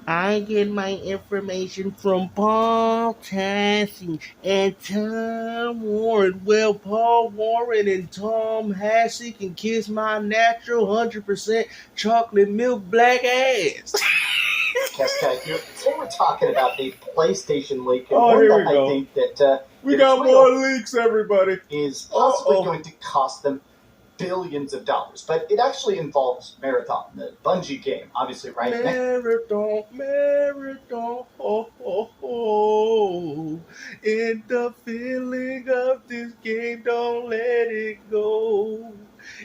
I get my information from Paul Tassi and Tom Warren. Well, Paul Warren and Tom Hassey can kiss my natural 100% chocolate milk black ass. Cascade here. Today we're talking about a PlayStation leak, and Oh, one here that we go. I think that We if got it's real, more leaks, everybody. is possibly going to cost them billions of dollars. But it actually involves Marathon, the Bungie game, obviously, right? Marathon, marathon, oh, oh, oh. In the feeling of this game, don't let it go.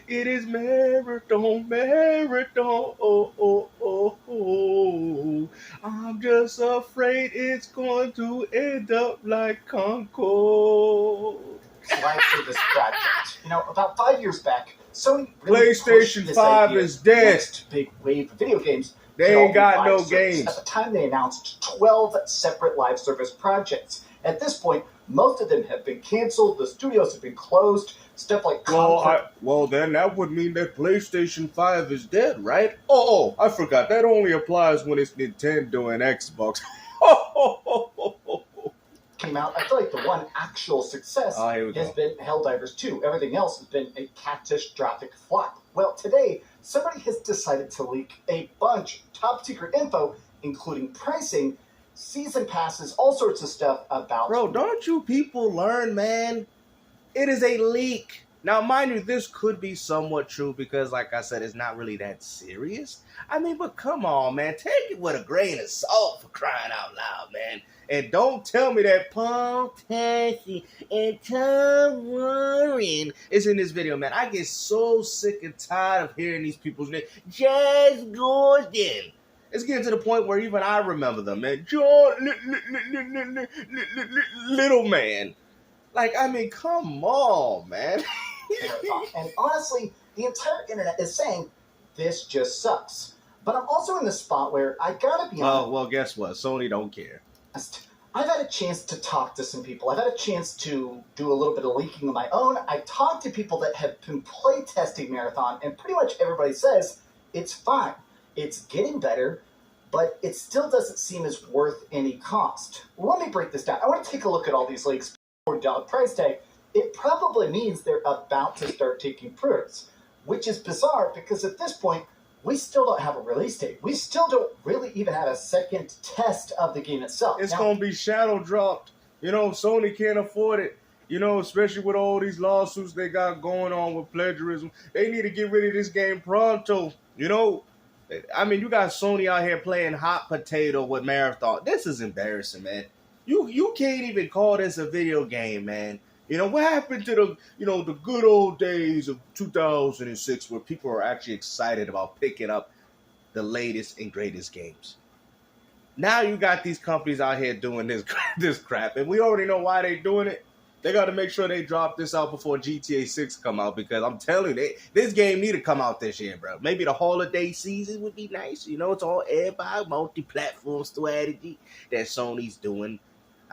It is marathon, marathon, oh, oh, oh, oh. I'm just afraid it's going to end up like Concord. Slide through this project. You know, about 5 years back, Sony really PlayStation pushed this 5 idea is dead. Next big wave of video games. They ain't got no service. games. At the time, they announced 12 separate live service projects. At this point, most of them have been canceled. The studios have been closed. Stuff like Well, then that would mean that PlayStation 5 is dead, right? Oh, I forgot. That only applies when it's Nintendo and Xbox. came out. I feel like the one actual success has been Helldivers 2. Everything else has been a catastrophic flop. Well, today, somebody has decided to leak a bunch of top secret info, including pricing, season passes, all sorts of stuff about... Bro, don't you people learn, man? It is a leak. Now, mind you, this could be somewhat true because, like I said, it's not really that serious. I mean, but come on, man. Take it with a grain of salt, for crying out loud, man. And don't tell me that Paul Tassi and Tom Warren is in this video, man. I get so sick and tired of hearing these people's names. Jazz Gordon. It's getting to the point where even I remember them, man. Little man. Like, I mean, come on, man. And honestly, the entire internet is saying, this just sucks. But I'm also in the spot where I gotta be honest. Well, guess what? Sony don't care. I've had a chance to talk to some people. I've had a chance to do a little bit of leaking of my own. I've talked to people that have been play testing Marathon, and pretty much everybody says it's fine. It's getting better, but it still doesn't seem as worth any cost. Let me break this down. I want to take a look at all these leaks. $4 price tag. It probably means they're about to start taking pre-orders, which is bizarre because at this point, we still don't have a release date. We still don't really even have a second test of the game itself. It's going to be shadow dropped. You know, Sony can't afford it. You know, especially with all these lawsuits they got going on with plagiarism. They need to get rid of this game pronto. You know, I mean, you got Sony out here playing hot potato with Marathon. This is embarrassing, man. You can't even call this a video game, man. You know, what happened to the good old days of 2006 where people are actually excited about picking up the latest and greatest games? Now you got these companies out here doing this crap, and we already know why they're doing it. They got to make sure they drop this out before GTA 6 come out, because I'm telling you, this game need to come out this year, bro. Maybe the holiday season would be nice. You know, it's all everybody, multi-platform strategy that Sony's doing.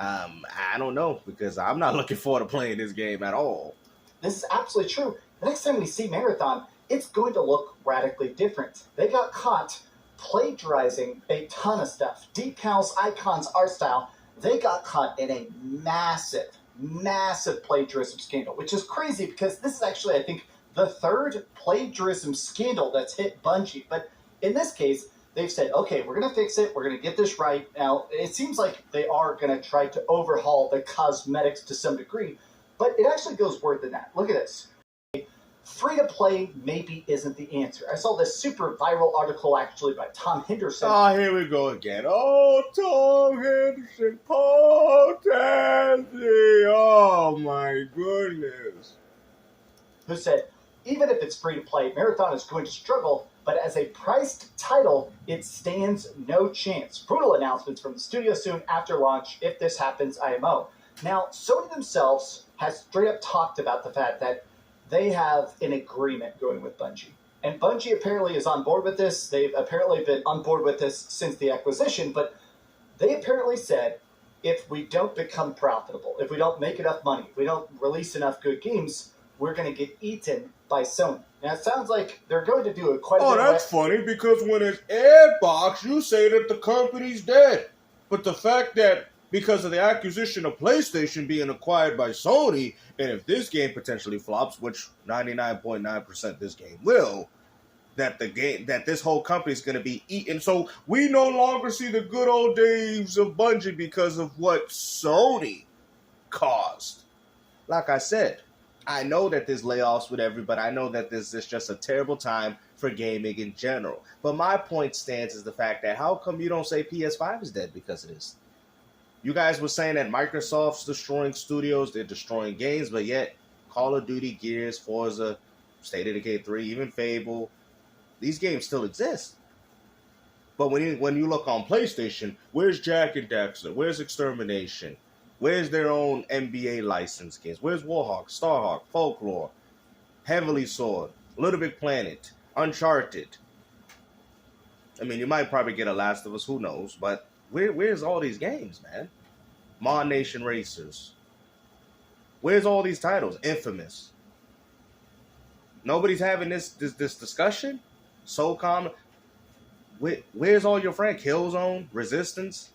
I don't know, because I'm not looking forward to playing this game at all. This is absolutely true. The next time we see Marathon, it's going to look radically different. They got caught plagiarizing a ton of stuff. Decals, icons, art style. They got caught in a massive plagiarism scandal, which is crazy because this is actually, I think, the third plagiarism scandal that's hit Bungie. But in this case, they've said, okay, we're going to fix it. We're going to get this right. Now, it seems like they are going to try to overhaul the cosmetics to some degree, but it actually goes further than that. Look at this. Free-to-play maybe isn't the answer. I saw this super viral article, actually, by Tom Henderson. Oh, here we go again. Oh, Tom Henderson, Paul Tassi. Oh, my goodness. Who said, even if it's free-to-play, Marathon is going to struggle, but as a priced title, it stands no chance. Brutal announcements from the studio soon after launch. If this happens, IMO. Now, Sony themselves has straight up talked about the fact that they have an agreement going with Bungie. And Bungie apparently is on board with this. They've apparently been on board with this since the acquisition, but they apparently said, if we don't become profitable, if we don't make enough money, if we don't release enough good games, we're going to get eaten by Sony. Now, it sounds like they're going to do it quite a Oh, bit. that's funny, because when it's Xbox, you say that the company's dead. But the fact that because of the acquisition of PlayStation being acquired by Sony, and if this game potentially flops, which 99.9% this game will, that this whole company is going to be eaten. So we no longer see the good old days of Bungie because of what Sony caused. Like I said, I know that there's layoffs with everybody. I know that this is just a terrible time for gaming in general. But my point stands is the fact that how come you don't say PS5 is dead because of this? You guys were saying that Microsoft's destroying studios, they're destroying games, but yet Call of Duty, Gears, Forza, State of Decay 3, even Fable, these games still exist. But when you look on PlayStation, where's Jak and Daxter? Where's Extermination? Where's their own NBA license games? Where's Warhawk, Starhawk, Folklore, Heavily Sword, Little Big Planet, Uncharted? I mean, you might probably get a Last of Us, who knows? But where's all these games, man? Mon Nation Racers. Where's all these titles? Infamous. Nobody's having this discussion? SOCOM. Where's all your Killzone, Resistance?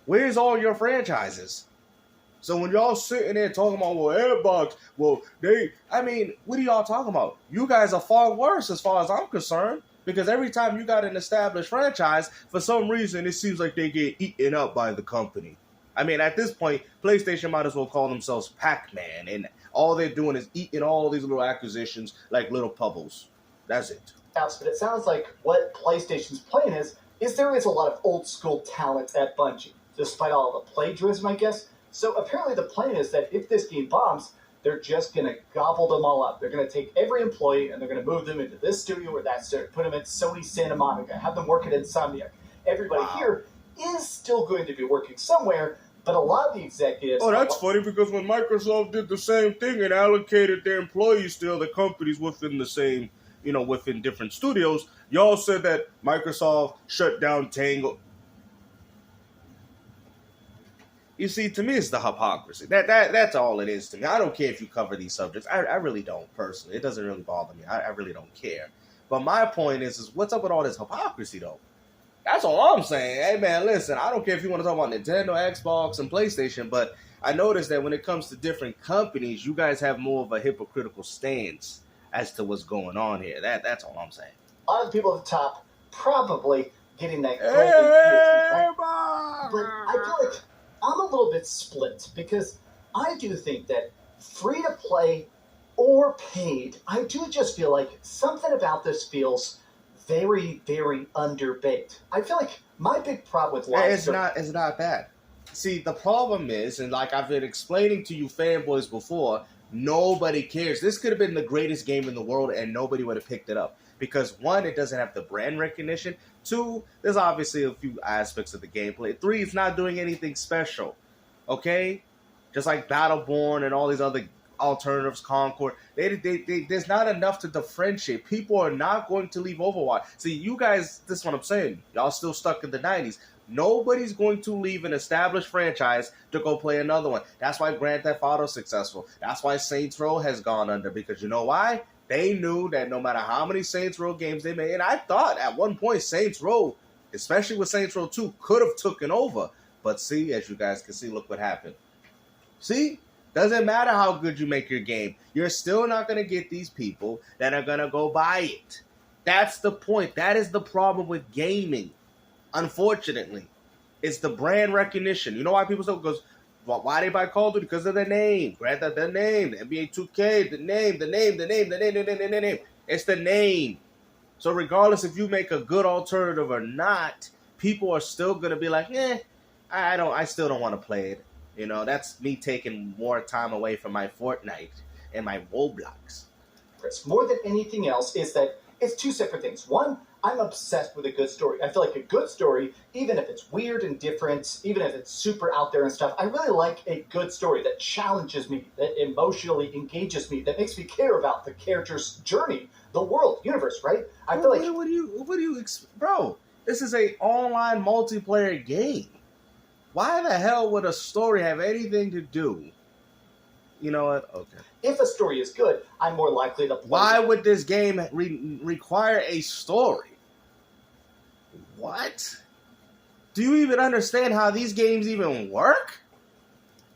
Where's all your franchises? So when y'all sitting there talking about, well, Xbox, well, what are y'all talking about? You guys are far worse as far as I'm concerned, because every time you got an established franchise, for some reason, it seems like they get eaten up by the company. I mean, at this point, PlayStation might as well call themselves Pac-Man, and all they're doing is eating all these little acquisitions like little pebbles. That's it. But it sounds like what PlayStation's plan is there is a lot of old school talent at Bungie, despite all the plagiarism, I guess. So apparently the plan is that if this game bombs, they're just going to gobble them all up. They're going to take every employee and they're going to move them into this studio or that studio, put them in Sony Santa Monica, have them work at Insomniac. Everybody here is still going to be working somewhere, but a lot of the executives... Oh, that's funny, because when Microsoft did the same thing and allocated their employees to other companies within the same, within different studios, y'all said that Microsoft shut down Tango. You see, to me, it's the hypocrisy. That's all it is to me. I don't care if you cover these subjects. I really don't, personally. It doesn't really bother me. I really don't care. But my point is what's up with all this hypocrisy, though? That's all I'm saying. Hey, man, listen, I don't care if you want to talk about Nintendo, Xbox, and PlayStation, but I noticed that when it comes to different companies, you guys have more of a hypocritical stance as to what's going on here. That's all I'm saying. A lot of the people at the top probably getting that golden right? But I feel like I'm a little bit split, because I do think that free-to-play or paid, I do just feel like something about this feels very, very underbaked. I feel like my big problem with live it's not that. See, the problem is, and like I've been explaining to you fanboys before, nobody cares. This could have been the greatest game in the world and nobody would have picked it up. Because one, it doesn't have the brand recognition. Two, there's obviously a few aspects of the gameplay. Three, it's not doing anything special. Okay? Just like Battleborn and all these other alternatives, Concord. There's not enough to differentiate. People are not going to leave Overwatch. See, you guys, this is what I'm saying. Y'all still stuck in the 90s. Nobody's going to leave an established franchise to go play another one. That's why Grand Theft Auto is successful. That's why Saints Row has gone under. Because you know why? They knew that no matter how many Saints Row games they made, and I thought at one point Saints Row, especially with Saints Row 2, could have taken over. But see, as you guys can see, look what happened. See? Doesn't matter how good you make your game. You're still not going to get these people that are going to go buy it. That's the point. That is the problem with gaming. Unfortunately. It's the brand recognition. You know why people say, because why they buy Call of Duty? Because of the name. Grand Theft, the name. The NBA 2K, the name. It's the name. So regardless if you make a good alternative or not, people are still going to be like, I still don't want to play it. You know, that's me taking more time away from my Fortnite and my Roblox. Chris, more than anything else, is that it's two separate things. One, I'm obsessed with a good story. I feel like a good story, even if it's weird and different, even if it's super out there and stuff, I really like a good story that challenges me, that emotionally engages me, that makes me care about the character's journey, the world, universe, right? I feel bro, this is a online multiplayer game. Why the hell would a story have anything to do You know what? Okay. If a story is good, I'm more likely to play Why would this game require a story? What? Do you even understand how these games even work?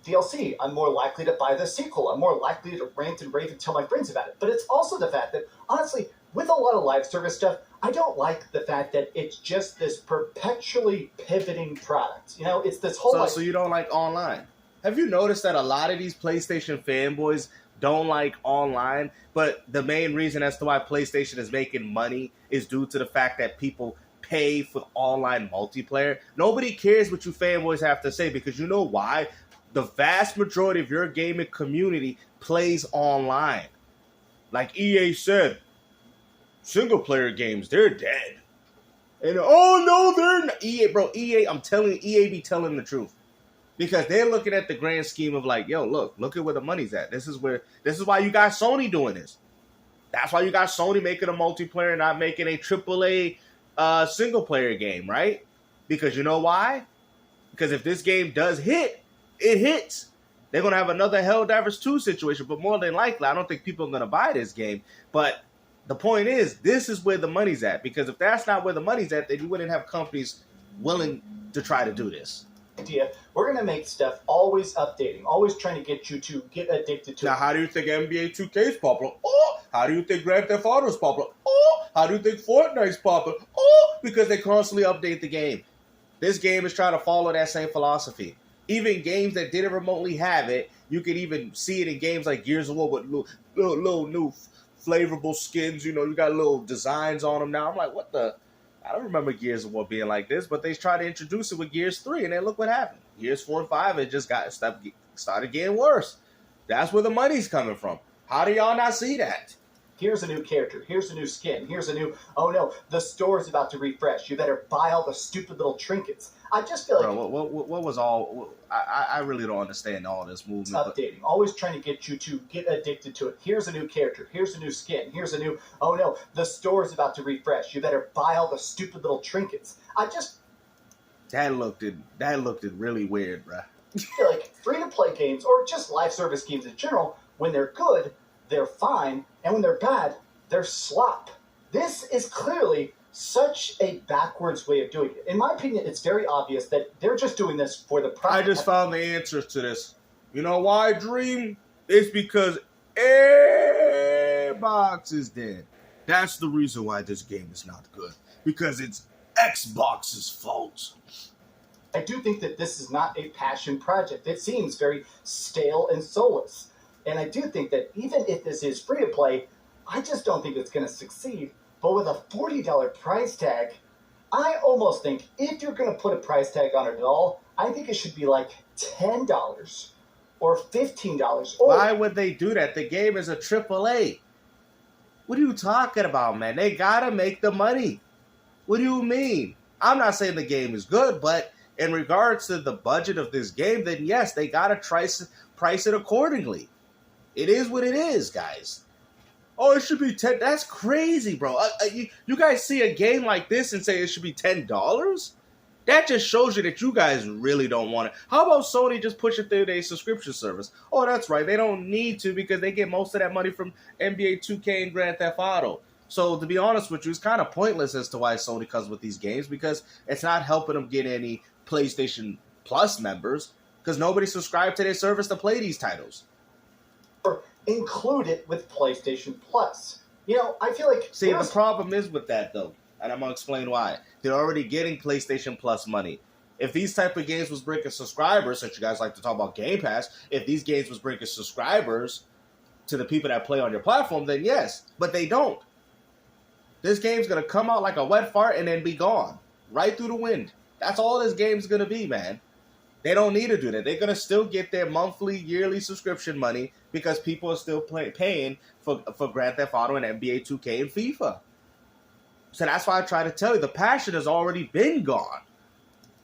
DLC. I'm more likely to buy the sequel. I'm more likely to rant and rave and tell my friends about it. But it's also the fact that, honestly, with a lot of live service stuff, I don't like the fact that it's just this perpetually pivoting product. You know, it's this whole... So you don't like online? Have you noticed that a lot of these PlayStation fanboys don't like online? But the main reason as to why PlayStation is making money is due to the fact that people pay for online multiplayer. Nobody cares what you fanboys have to say, because you know why? The vast majority of your gaming community plays online. Like EA said, single player games, they're dead. And oh no, they're not. EA, I'm telling you, EA be telling the truth. Because they're looking at the grand scheme of like, yo, look at where the money's at. This is why you got Sony doing this. That's why you got Sony making a multiplayer and not making a AAA single player game, right? Because you know why? Because if this game does hit, it hits. They're going to have another Helldivers 2 situation, but more than likely, I don't think people are going to buy this game. But the point is, this is where the money's at. Because if that's not where the money's at, then you wouldn't have companies willing to try to do this. Idea. We're going to make stuff always updating, always trying to get you to get addicted to it. Now, how do you think NBA 2K is popular? Oh, how do you think Grand Theft Auto is popular? Oh, how do you think Fortnite is popular? Oh, because they constantly update the game. This game is trying to follow that same philosophy. Even games that didn't remotely have it, you could even see it in games like Gears of War with little new flavorable skins. You know, you got little designs on them now. I'm like, what the... I don't remember Gears of War being like this, but they tried to introduce it with Gears 3, and then look what happened. Gears 4 and 5, it just started getting worse. That's where the money's coming from. How do y'all not see that? Here's a new character. Here's a new skin. Here's a new... Oh, no, the store's about to refresh. You better buy all the stupid little trinkets. I just feel like... Bro, what was all... I really don't understand all this movement. Updating. Always trying to get you to get addicted to it. Here's a new character. Here's a new skin. Here's a new... Oh, no, the store's about to refresh. You better buy all the stupid little trinkets. I just... That looked really weird, bro. I feel like free-to-play games, or just live service games in general, when they're good, they're fine, and when they're bad, they're slop. This is clearly such a backwards way of doing it. In my opinion, it's very obvious that they're just doing this for the profit. I just found the answers to this. You know why, Dream? It's because Xbox is dead. That's the reason why this game is not good. Because it's Xbox's fault. I do think that this is not a passion project. It seems very stale and soulless. And I do think that even if this is free to play, I just don't think it's going to succeed. But with a $40 price tag, I almost think if you're going to put a price tag on it at all, I think it should be like $10 or $15. Or... Why would they do that? The game is a AAA. What are you talking about, man? They got to make the money. What do you mean? I'm not saying the game is good, but in regards to the budget of this game, then yes, they got to price it accordingly. It is what it is, guys. Oh, it should be 10. That's crazy, bro. You guys see a game like this and say it should be $10? That just shows you that you guys really don't want it. How about Sony just push it through their subscription service? Oh, that's right. They don't need to because they get most of that money from NBA 2K and Grand Theft Auto. So to be honest with you, it's kind of pointless as to why Sony comes with these games, because it's not helping them get any PlayStation Plus members, because nobody subscribed to their service to play these titles. Or include it with PlayStation Plus. You know, I feel like... See, the problem is with that, though, and I'm going to explain why. They're already getting PlayStation Plus money. If these type of games was bringing subscribers, since you guys like to talk about Game Pass, if these games was bringing subscribers to the people that play on your platform, then yes. But they don't. This game's going to come out like a wet fart and then be gone. Right through the wind. That's all this game's going to be, man. They don't need to do that. They're going to still get their monthly, yearly subscription money because people are still paying for Grand Theft Auto and NBA 2K and FIFA. So that's why I try to tell you, the passion has already been gone.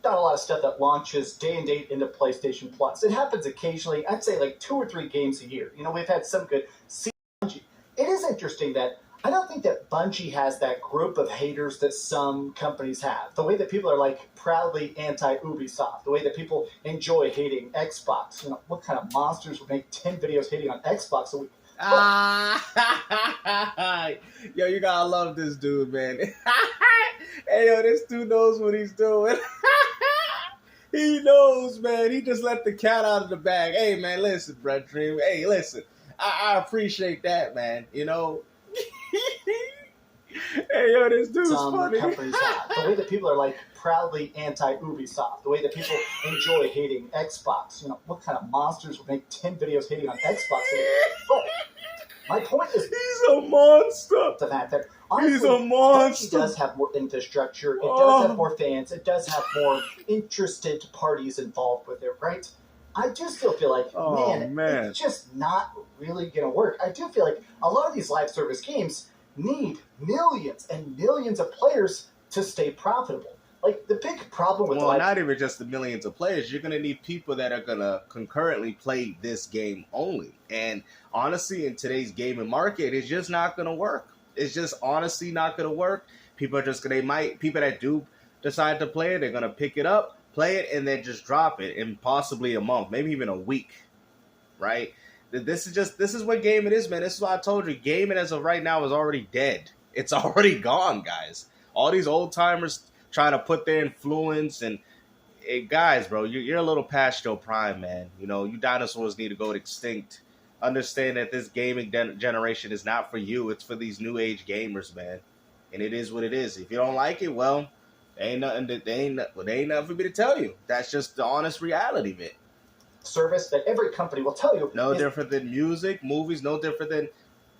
Not a lot of stuff that launches day and date into PlayStation Plus. It happens occasionally. I'd say like 2 or 3 games a year. You know, we've had some good... It is interesting that I don't think that Bungie has that group of haters that some companies have. The way that people are like proudly anti-Ubisoft, the way that people enjoy hating Xbox. You know, what kind of monsters would make 10 videos hating on Xbox a week? Yo, you gotta love this dude, man. Hey, yo, this dude knows what he's doing. He knows, man. He just let the cat out of the bag. Hey, man, listen, bro, Dream. Hey, listen. I appreciate that, man. You know. Hey, yo, this dude's funny. Companies have. The way that people are like proudly anti-Ubisoft, the way that people enjoy hating Xbox. You know, what kind of monsters would make 10 videos hating on Xbox? But my point is, he's a monster. The fact that honestly, he's a monster. It does have more infrastructure. It does have more fans. It does have more interested parties involved with it, right? I do still feel like, man, it's just not really going to work. I do feel like a lot of these live service games need millions and millions of players to stay profitable. Like, the big problem with not even just the millions of players. You're going to need people that are going to concurrently play this game only. And honestly, in today's gaming market, it's just not going to work. It's just honestly not going to work. People are just going to, people that do decide to play it, they're going to pick it up, play it, and then just drop it in possibly a month, maybe even a week, right? This is what gaming is, man. This is why I told you, gaming as of right now is already dead. It's already gone, guys. All these old timers trying to put their influence and guys, bro, you're a little past your prime, man. You know, you dinosaurs need to go extinct. Understand that this gaming generation is not for you. It's for these new age gamers, man. And it is what it is. If you don't like it, well, ain't nothing for me to tell you. That's just the honest reality of it. Service that every company will tell you. No different than music, movies, no different than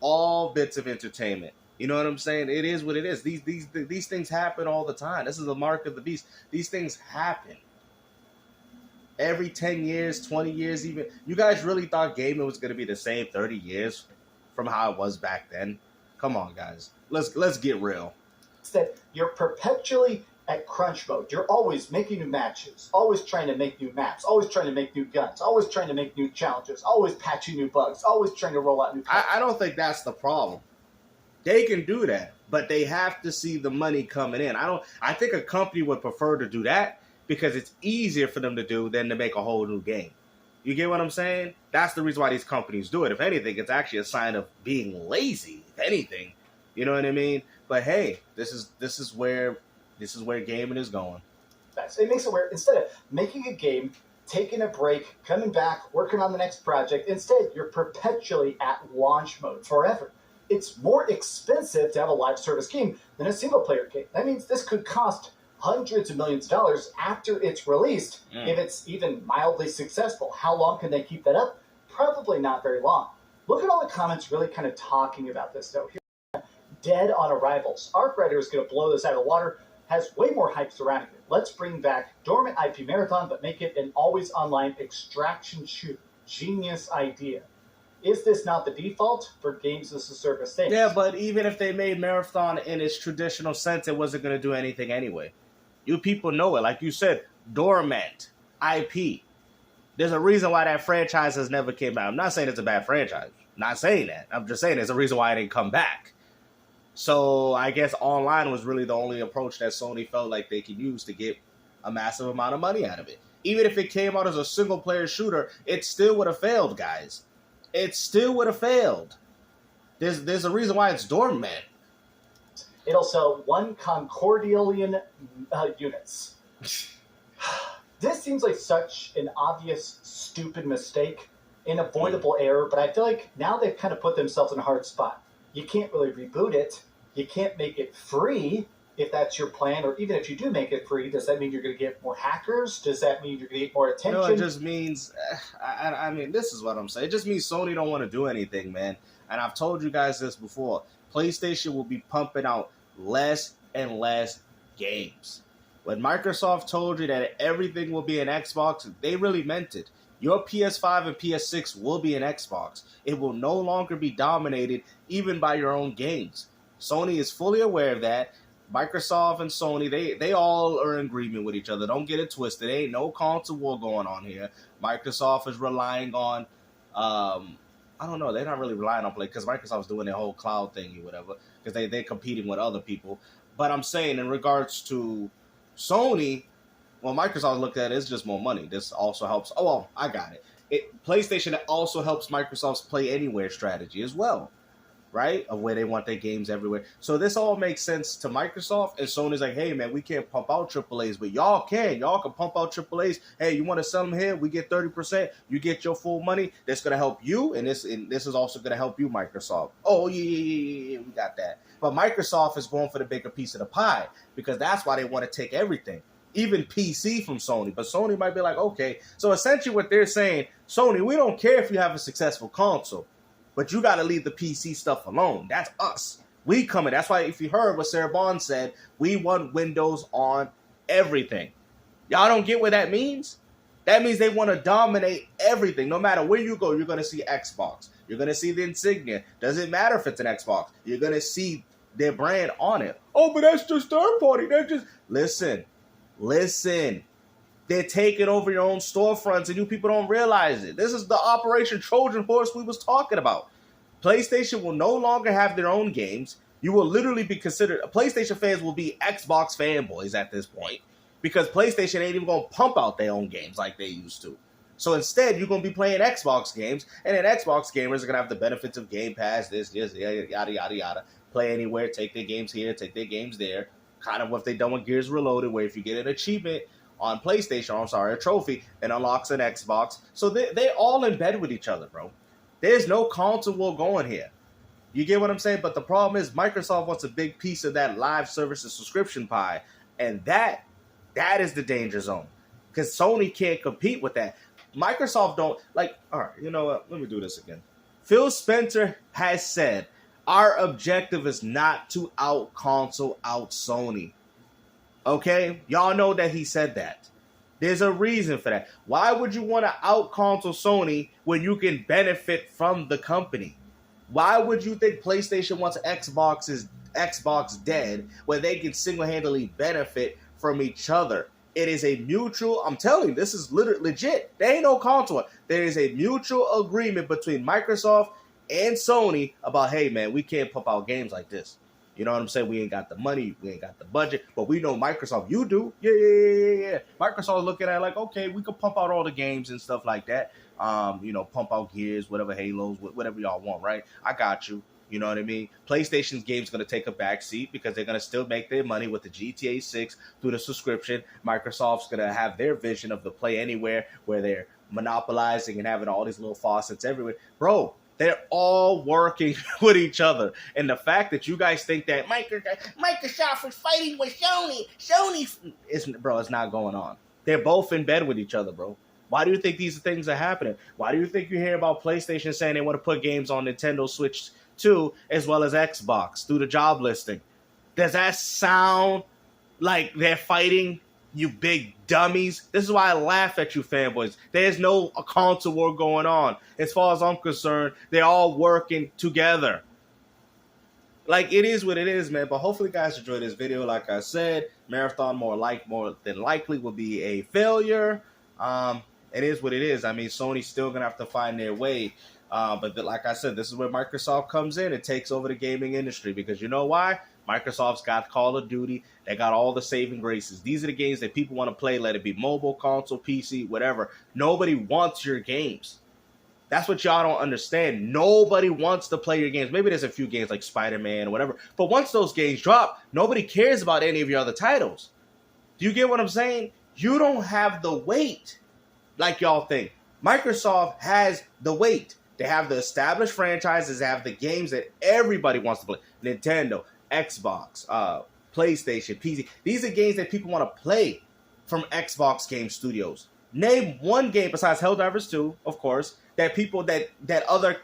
all bits of entertainment. You know what I'm saying? It is what it is. These things happen all the time. This is the mark of the beast. These things happen. Every 10 years, 20 years even. You guys really thought gaming was going to be the same 30 years from how it was back then? Come on, guys. Let's get real. It's that you're perpetually at crunch mode. You're always making new matches, always trying to make new maps, always trying to make new guns, always trying to make new challenges, always patching new bugs, always trying to roll out new content. I don't think that's the problem. They can do that, but they have to see the money coming in. I think a company would prefer to do that because it's easier for them to do than to make a whole new game. You get what I'm saying? That's the reason why these companies do it. If anything, it's actually a sign of being lazy, if anything. You know what I mean? But hey, this is where gaming is going. It makes it where instead of making a game, taking a break, coming back, working on the next project, instead you're perpetually at launch mode forever. It's more expensive to have a live service game than a single player game. That means this could cost hundreds of millions of dollars after it's released, if it's even mildly successful. How long can they keep that up? Probably not very long. Look at all the comments really kind of talking about this, though. Here, Dead on Arrivals. ArcWriter is going to blow this out of the water, has way more hype surrounding it. Let's bring back dormant IP Marathon, but make it an always online extraction shooter. Genius idea. Is this not the default for games as a service things? Yeah, but even if they made Marathon in its traditional sense, it wasn't going to do anything anyway. You people know it. Like you said, dormant IP. There's a reason why that franchise has never came out. I'm not saying it's a bad franchise. I'm not saying that. I'm just saying there's a reason why it didn't come back. So I guess online was really the only approach that Sony felt like they could use to get a massive amount of money out of it. Even if it came out as a single-player shooter, it still would have failed, guys. It still would have failed. There's a reason why it's dormant. It'll sell 1 Concordialian units. This seems like such an obvious, stupid mistake, an avoidable error, but I feel like now they've kind of put themselves in a hard spot. You can't really reboot it. You can't make it free if that's your plan, or even if you do make it free, does that mean you're going to get more hackers? Does that mean you're going to get more attention? No, it just means, I mean, this is what I'm saying. It just means Sony don't want to do anything, man. And I've told you guys this before. PlayStation will be pumping out less and less games. When Microsoft told you that everything will be an Xbox, they really meant it. Your PS5 and PS6 will be an Xbox. It will no longer be dominated even by your own games. Sony is fully aware of that. Microsoft and Sony, they all are in agreement with each other. Don't get it twisted. There ain't no console war going on here. Microsoft is relying on I don't know. They're not really relying on play because Microsoft's doing their whole cloud thing or whatever because they're competing with other people. But I'm saying in regards to Sony, well, Microsoft looked at it, it's just more money. This also helps. Oh, well, I got it. PlayStation also helps Microsoft's Play Anywhere strategy as well, right? Of where they want their games everywhere. So this all makes sense to Microsoft, and Sony's like, hey, man, we can't pump out AAAs, but y'all can. Y'all can pump out AAAs. Hey, you want to sell them here? We get 30%. You get your full money. That's going to help you, and this is also going to help you, Microsoft. Oh, yeah, we got that. But Microsoft is going for the bigger piece of the pie because that's why they want to take everything, even PC from Sony. But Sony might be like, okay. So essentially what they're saying, Sony, we don't care if you have a successful console, but you got to leave the PC stuff alone. That's us. We come in. That's why if you heard what Sarah Bond said, we want Windows on everything. Y'all don't get what that means? That means they want to dominate everything. No matter where you go, you're going to see Xbox. You're going to see the insignia. Doesn't matter if it's an Xbox. You're going to see their brand on it. Oh, but that's just third party. That's just... Listen. They're taking over your own storefronts and you people don't realize it. This is the Operation Trojan Horse we was talking about. PlayStation will no longer have their own games. You will literally be considered... PlayStation fans will be Xbox fanboys at this point because PlayStation ain't even going to pump out their own games like they used to. So instead, you're going to be playing Xbox games, and then Xbox gamers are going to have the benefits of Game Pass, this, yada, yada, yada. Play anywhere, take their games here, take their games there. Kind of what they've done with Gears Reloaded, where if you get an achievement on PlayStation, a trophy, it unlocks an Xbox. So they're all in bed with each other, bro. There's no console war going here. You get what I'm saying? But the problem is Microsoft wants a big piece of that live services subscription pie, and that is the danger zone because Sony can't compete with that. Microsoft don't like. All right, you know what? Let me do this again. Phil Spencer has said our objective is not to out console out Sony. Okay, y'all know that he said that. There's a reason for that. Why would you want to out console Sony when you can benefit from the company? Why would you think PlayStation wants Xbox dead when they can single-handedly benefit from each other? It is a mutual, I'm telling you, this is legit. There ain't no console. There is a mutual agreement between Microsoft and Sony about, hey, man, we can't pump out games like this. You know what I'm saying? We ain't got the money. We ain't got the budget. But we know Microsoft, you do. Yeah. Microsoft looking at it like, okay, we can pump out all the games and stuff like that. Pump out Gears, whatever, Halos, whatever y'all want, right? I got you. You know what I mean? PlayStation's game's going to take a back seat because they're going to still make their money with the GTA 6 through the subscription. Microsoft's going to have their vision of the Play Anywhere where they're monopolizing and having all these little faucets everywhere. Bro, they're all working with each other. And the fact that you guys think that Microsoft is fighting with Sony, it's not going on. They're both in bed with each other, bro. Why do you think these things are happening? Why do you think you hear about PlayStation saying they want to put games on Nintendo Switch 2 as well as Xbox through the job listing? Does that sound like they're fighting, you big dummies? This is why I laugh at you fanboys. There's no console war going on. As far as I'm concerned, they're all working together. Like, it is what it is, man. But hopefully, guys, enjoy this video. Like I said, Marathon more than likely will be a failure. It is what it is. I mean, Sony's still going to have to find their way. Like I said, this is where Microsoft comes in and takes over the gaming industry. Because you know why? Microsoft's got Call of Duty. They got all the saving graces. These are the games that people want to play, let it be mobile, console, PC, whatever. Nobody wants your games. That's what y'all don't understand. Nobody wants to play your games. Maybe there's a few games like Spider-Man or whatever. But once those games drop, nobody cares about any of your other titles. Do you get what I'm saying? You don't have the weight like y'all think. Microsoft has the weight. They have the established franchises. They have the games that everybody wants to play. Nintendo, Xbox, PlayStation, PC. These are games that people want to play from Xbox Game Studios. Name one game besides Helldivers 2, of course, that people that other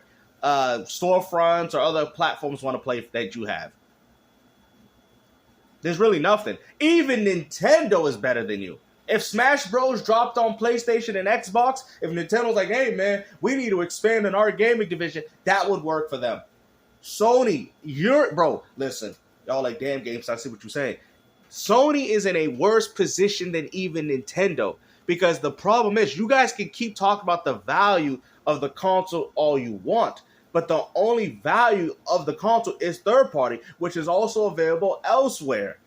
storefronts or other platforms want to play that you have. There's really nothing. Even Nintendo is better than you. If Smash Bros. Dropped on PlayStation and Xbox, if Nintendo's like, hey, man, we need to expand in our gaming division, that would work for them. Sony, listen, y'all like, damn, games, I see what you're saying. Sony is in a worse position than even Nintendo because the problem is you guys can keep talking about the value of the console all you want. But the only value of the console is third party, which is also available elsewhere.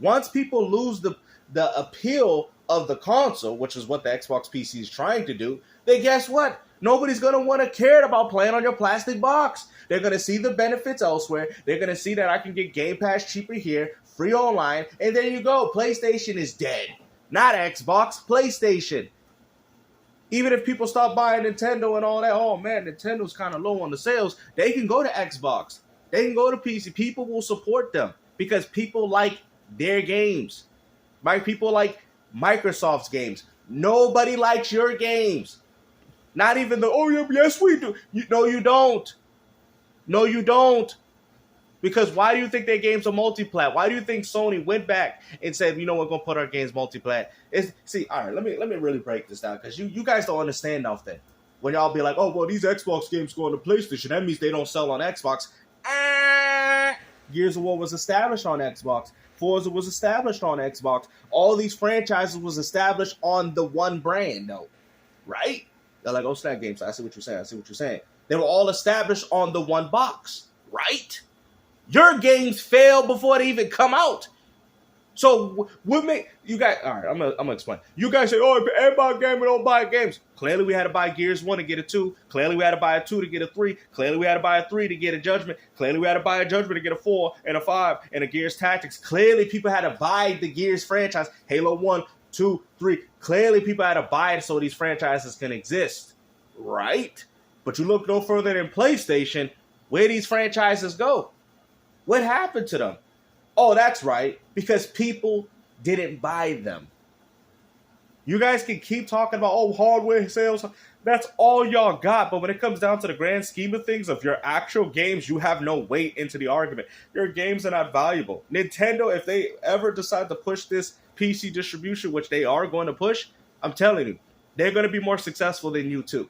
Once people lose the appeal of the console, which is what the Xbox PC is trying to do, then guess what? Nobody's going to want to care about playing on your plastic box. They're going to see the benefits elsewhere. They're going to see that I can get Game Pass cheaper here, free online, and there you go. PlayStation is dead. Not Xbox, PlayStation. Even if people stop buying Nintendo and all that, oh man, Nintendo's kind of low on the sales, they can go to Xbox. They can go to PC. People will support them because people like their games. People like Microsoft's games. Nobody likes your games. Not even yes, we do. No, you don't. No, you don't. Because why do you think their games are multi-plat? Why do you think Sony went back and said, we're going to put our games multi-plat? All right, let me really break this down because you guys don't understand nothing. When y'all be like, these Xbox games go on the PlayStation, that means they don't sell on Xbox. Gears of War was established on Xbox. Forza was established on Xbox. All these franchises was established on the one brand, though. Right? They're like, Snap Games. I see what you're saying. They were all established on the one box. Right? Your games fail before they even come out. So what make you guys? All right, I'm gonna explain. You guys say, if everybody gaming don't buy games. Clearly, we had to buy Gears 1 to get a 2. Clearly, we had to buy a 2 to get a 3. Clearly, we had to buy a 3 to get a Judgment. Clearly, we had to buy a Judgment to get a 4 and a 5 and a Gears Tactics. Clearly, people had to buy the Gears franchise. Halo 1, 2, 3. Clearly, people had to buy it so these franchises can exist. Right? But you look no further than PlayStation, where these franchises go. What happened to them? Oh, that's right. Because people didn't buy them. You guys can keep talking about, hardware sales. That's all y'all got. But when it comes down to the grand scheme of things, of your actual games, you have no weight into the argument. Your games are not valuable. Nintendo, if they ever decide to push this PC distribution, which they are going to push, I'm telling you, they're going to be more successful than you too.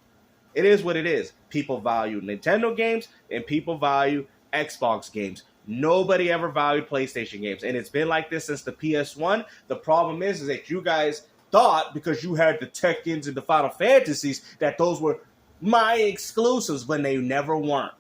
It is what it is. People value Nintendo games and people value Xbox games. Nobody ever valued PlayStation games. And it's been like this since the PS1. The problem is that you guys thought, because you had the Tekkens and the Final Fantasies, that those were my exclusives when they never weren't.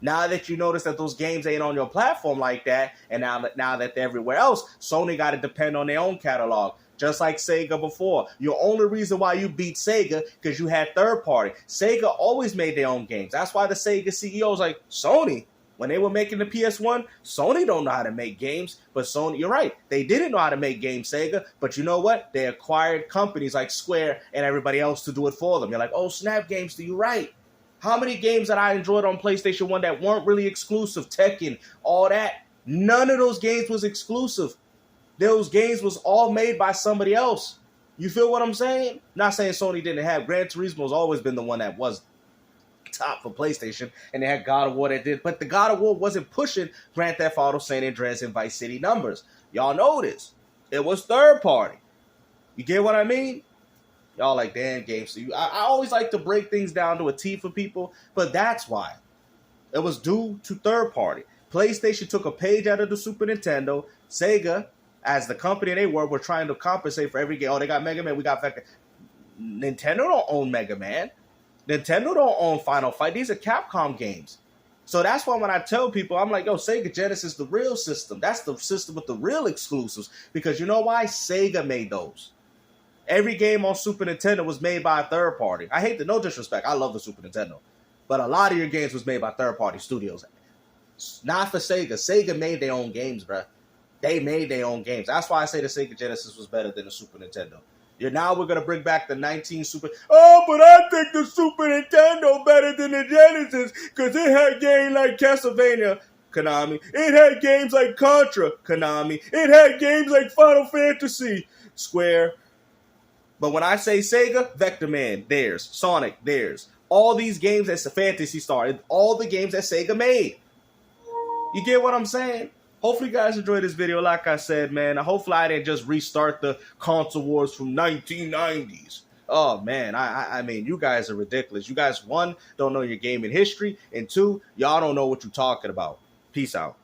Now that you notice that those games ain't on your platform like that, and now that they're everywhere else, Sony got to depend on their own catalog. Just like Sega before. Your only reason why you beat Sega, because you had third party. Sega always made their own games. That's why the Sega CEO's like, Sony, when they were making the PS1, Sony don't know how to make games. But Sony, you're right, they didn't know how to make games, Sega. But you know what? They acquired companies like Square and everybody else to do it for them. You're like, Snap Games, you're right. How many games that I enjoyed on PlayStation 1 that weren't really exclusive, Tekken, all that? None of those games was exclusive. Those games was all made by somebody else. You feel what I'm saying? Not saying Sony didn't have. Gran Turismo's always been the one that was top for PlayStation, and they had God of War that did, but the God of War wasn't pushing Grand Theft Auto, San Andreas, and Vice City numbers. Y'all know this. It was third party. You get what I mean? Y'all like, damn, games. So I always like to break things down to a T for people, but that's why. It was due to third party. PlayStation took a page out of the Super Nintendo. Sega, as the company they were trying to compensate for every game. Oh, they got Mega Man, we got Vector. Nintendo don't own Mega Man. Nintendo don't own Final Fight. These are Capcom games. So that's why when I tell people, I'm like, Sega Genesis is the real system. That's the system with the real exclusives. Because you know why? Sega made those. Every game on Super Nintendo was made by a third party. I hate no disrespect. I love the Super Nintendo. But a lot of your games was made by third party studios. Not for Sega. Sega made their own games, bruh. They made their own games. That's why I say the Sega Genesis was better than the Super Nintendo. Now we're going to bring back the 19 Super... but I think the Super Nintendo better than the Genesis because it had games like Castlevania, Konami. It had games like Contra, Konami. It had games like Final Fantasy, Square. But when I say Sega, Vector Man, theirs. Sonic, theirs. All these games that's a Phantasy Star. All the games that Sega made. You get what I'm saying? Hopefully you guys enjoyed this video. Like I said, man, hopefully I didn't just restart the console wars from 1990s. Oh, man, I mean, you guys are ridiculous. You guys, one, don't know your gaming history, and two, y'all don't know what you're talking about. Peace out.